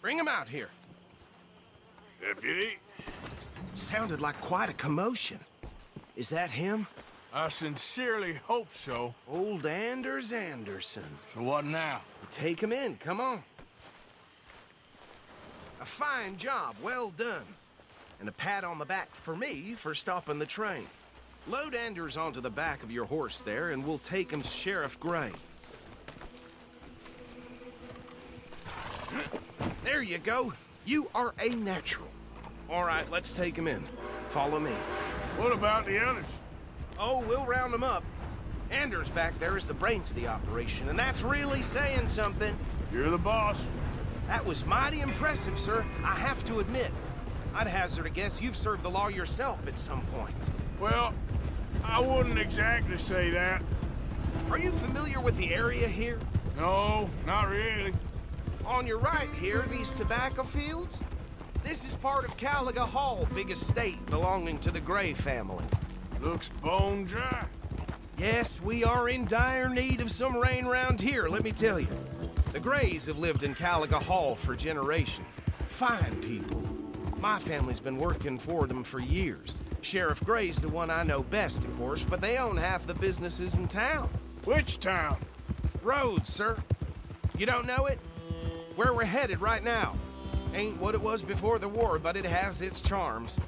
Bring him out here. Deputy? Sounded like quite a commotion. Is that him? I sincerely hope so. Old Anders Anderson. So what now? Take him in, come on. A fine job, well done. And a pat on the back for me for stopping the train. Load Anders onto the back of your horse there, and we'll take him to Sheriff Gray. There you go. You are a natural. All right, let's take him in. Follow me. What about the others? Oh, we'll round them up. Anders back there is the brains of the operation, and that's really saying something. You're the boss. That was mighty impressive, sir. I have to admit. I'd hazard a guess you've served the law yourself at some point. Well, I wouldn't exactly say that. Are you familiar with the area here? No, not really. On your right here, these tobacco fields? This is part of Caliga Hall, big estate belonging to the Gray family. Looks bone dry. Yes, we are in dire need of some rain round here, let me tell you. The Grays have lived in Caliga Hall for generations. Fine people. My family's been working for them for years. Sheriff Gray's the one I know best, of course, but they own half the businesses in town. Which town? Rhodes, sir. You don't know it? Where we're headed right now. Ain't what it was before the war, but it has its charms.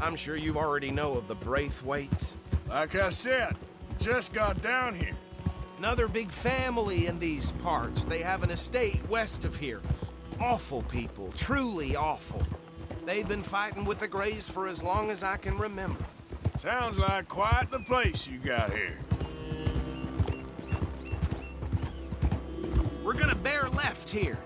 I'm sure you already know of the Braithwaites. Like I said, just got down here. Another big family in these parts. They have an estate west of here. Awful people, truly awful. They've been fighting with the Grays for as long as I can remember. Sounds like quite the place you got here. We're gonna bear left here.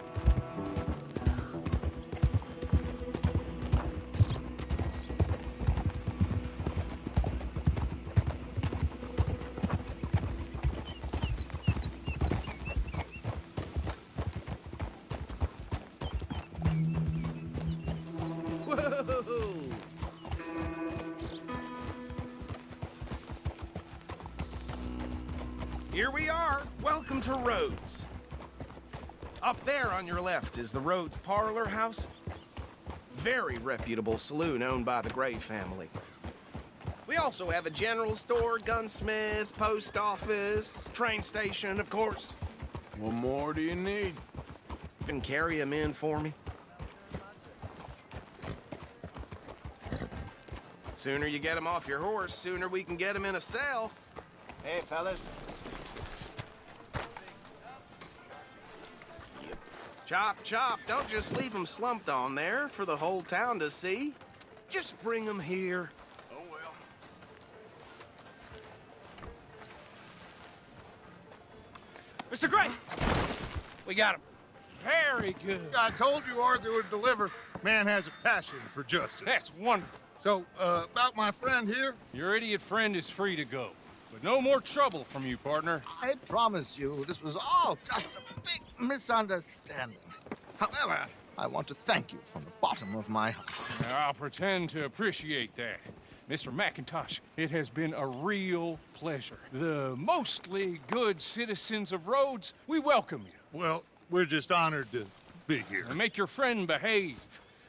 Here we are. Welcome to Rhodes. Up there on your left is the Rhodes Parlor House. Very reputable saloon owned by the Gray family. We also have a general store, gunsmith, post office, train station, of course. What more do you need? Can carry him in for me? Sooner you get him off your horse, sooner we can get him in a cell. Hey, fellas. Chop, chop. Don't just leave him slumped on there for the whole town to see. Just bring him here. Oh, well. Mr. Gray! We got him. Very good. I told you Arthur would deliver. Man has a passion for justice. That's wonderful. So, about my friend here? Your idiot friend is free to go. But no more trouble from you, partner. I promise you, this was all just a big misunderstanding. However, I want to thank you from the bottom of my heart. I'll pretend to appreciate that. Mr. McIntosh, it has been a real pleasure. The mostly good citizens of Rhodes, we welcome you. Well, we're just honored to be here. And make your friend behave.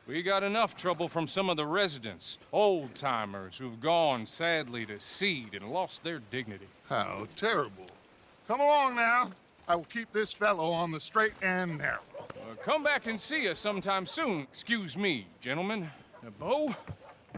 We got enough trouble from some of the residents, old-timers who've gone, sadly, to seed and lost their dignity. How terrible. Come along now. I will keep this fellow on the straight and narrow. Come back and see us sometime soon. Excuse me, gentlemen. Bo,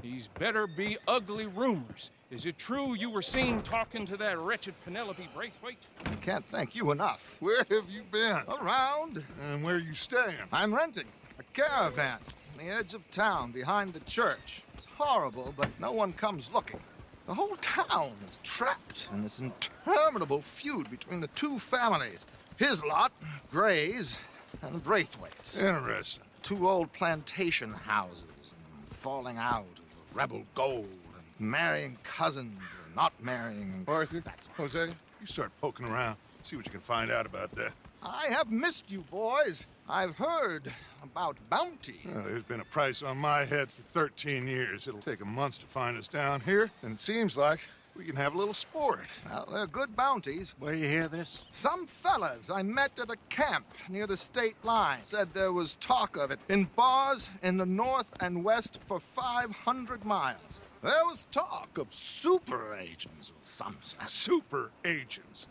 these better be ugly rumors. Is it true you were seen talking to that wretched Penelope Braithwaite? I can't thank you enough. Where have you been? Around. And where you staying? I'm renting a caravan on the edge of town behind the church. It's horrible, but no one comes looking. The whole town is trapped in this interminable feud between the two families. His lot, Gray's, and the Braithwaites. Interesting. Two old plantation houses, and falling out of rebel gold, and marrying cousins or not marrying. Arthur, Jose, you start poking around. See what you can find out about that. I have missed you, boys. I've heard about bounty. Well, there's been a price on my head for 13 years. It'll take a month to find us down here, and it seems like We can have a little sport. Well, they're good bounties. Where you hear this? Some fellas I met at a camp near the state line said there was talk of it in bars in the north and west for 500 miles. There was talk of super agents of some sort. Super agents.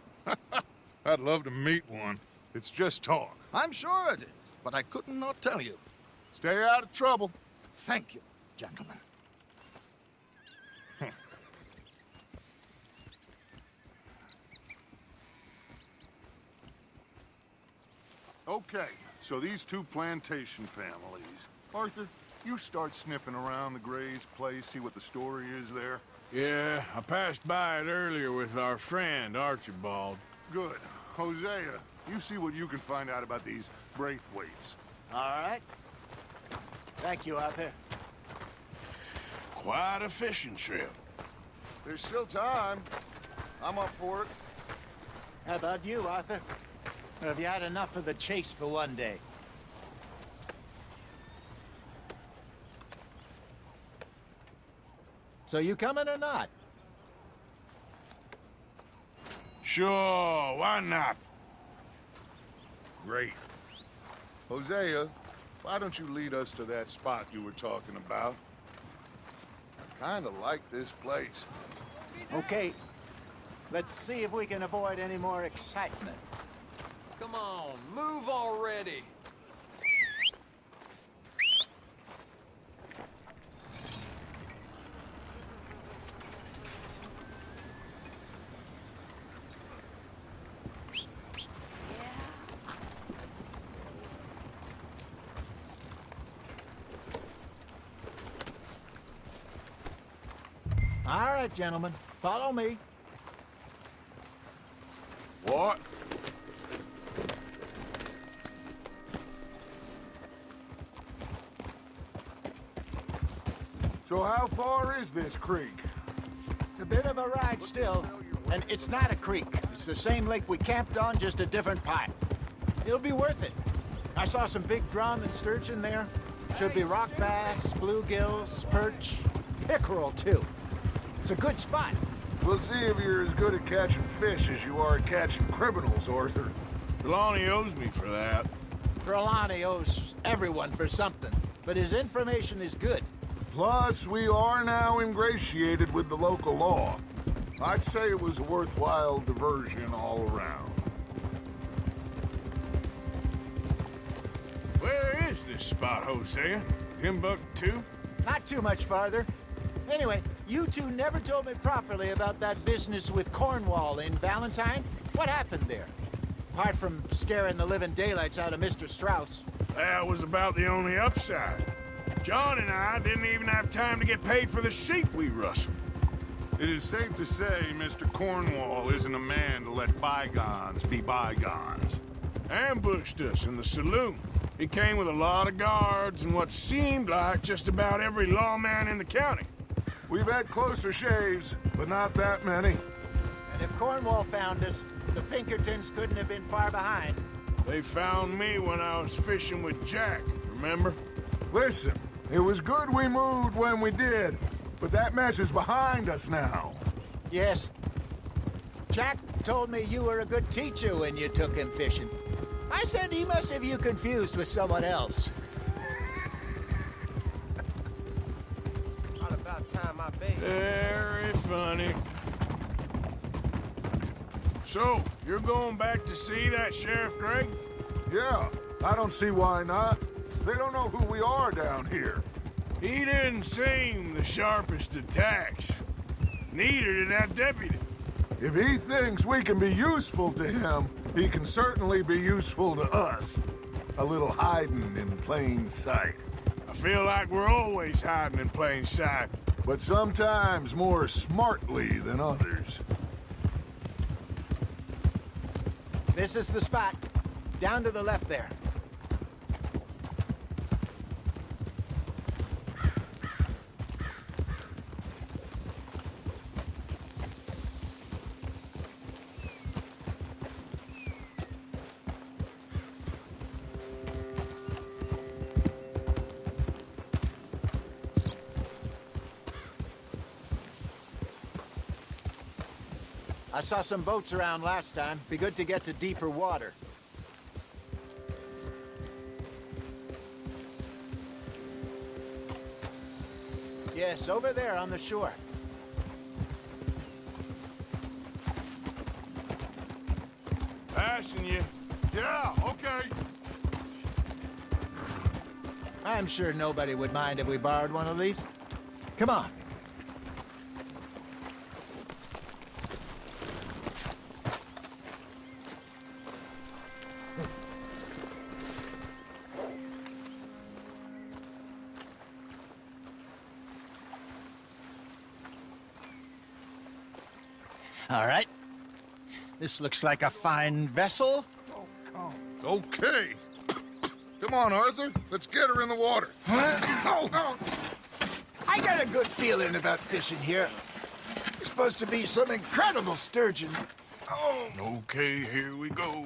I'd love to meet one. It's just talk. I'm sure it is, but I could not tell you. Stay out of trouble. Thank you, gentlemen. Okay, so these two plantation families. Arthur, you start sniffing around the Gray's place, see what the story is there. Yeah, I passed by it earlier with our friend, Archibald. Good. Hosea, you see what you can find out about these Braithwaites. All right. Thank you, Arthur. Quite a fishing trip. There's still time. I'm up for it. How about you, Arthur? Or have you had enough of the chase for one day? So you coming or not? Sure, why not? Great. Hosea, why don't you lead us to that spot you were talking about? I kinda like this place. Okay. Let's see if we can avoid any more excitement. Come on, move already. All right, gentlemen. Follow me. What? So how far is this creek? It's a bit of a ride still. And it's not a creek. It's the same lake we camped on, just a different pipe. It'll be worth it. I saw some big drum and sturgeon there. Should be rock bass, bluegills, perch, pickerel, too. It's a good spot. We'll see if you're as good at catching fish as you are at catching criminals, Arthur. Trelawney owes me for that. Trelawney owes everyone for something, but his information is good. Plus, we are now ingratiated with the local law. I'd say it was a worthwhile diversion all around. Where is this spot, Hosea? Timbuktu? Not too much farther. Anyway, you two never told me properly about that business with Cornwall in Valentine. What happened there? Apart from scaring the living daylights out of Mr. Strauss. That was about the only upside. John and I didn't even have time to get paid for the sheep we rustled. It is safe to say Mr. Cornwall isn't a man to let bygones be bygones. Ambushed us in the saloon. He came with a lot of guards and what seemed like just about every lawman in the county. We've had closer shaves, but not that many. And if Cornwall found us, the Pinkertons couldn't have been far behind. They found me when I was fishing with Jack, remember? Listen, it was good we moved when we did, but that mess is behind us now. Yes. Jack told me you were a good teacher when you took him fishing. I said he must have you confused with someone else. Not about time I bathed. Very funny. So, you're going back to see that Sheriff Gregg? Yeah, I don't see why not. They don't know who we are down here. He didn't seem the sharpest attacks. Neither did that deputy. If he thinks we can be useful to him, he can certainly be useful to us. A little hiding in plain sight. I feel like we're always hiding in plain sight. But sometimes more smartly than others. This is the spot. Down to the left there. I saw some boats around last time. Be good to get to deeper water. Yes, over there on the shore. Passing you. Yeah, okay. I'm sure nobody would mind if we borrowed one of these. Come on. All right. This looks like a fine vessel. Okay. Come on, Arthur. Let's get her in the water. I got a good feeling about fishing here. It's supposed to be some incredible sturgeon. Okay, here we go.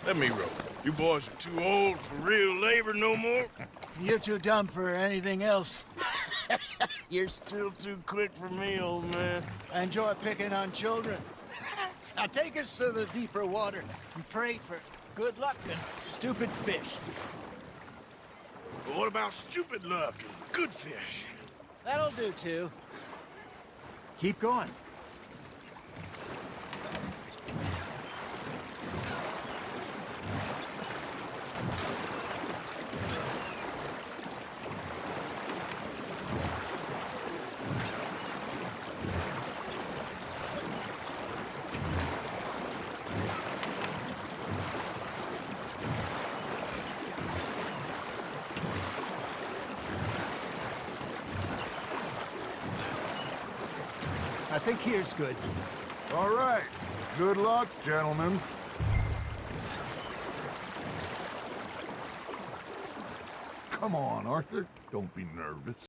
Let me row. You boys are too old for real labor no more. You're too dumb for anything else. You're still too quick for me, old man. I enjoy picking on children. Now take us to the deeper water and pray for good luck and stupid fish. But what about stupid luck and good fish? That'll do, too. Keep going. I think here's good. All right. Good luck, gentlemen. Come on, Arthur. Don't be nervous.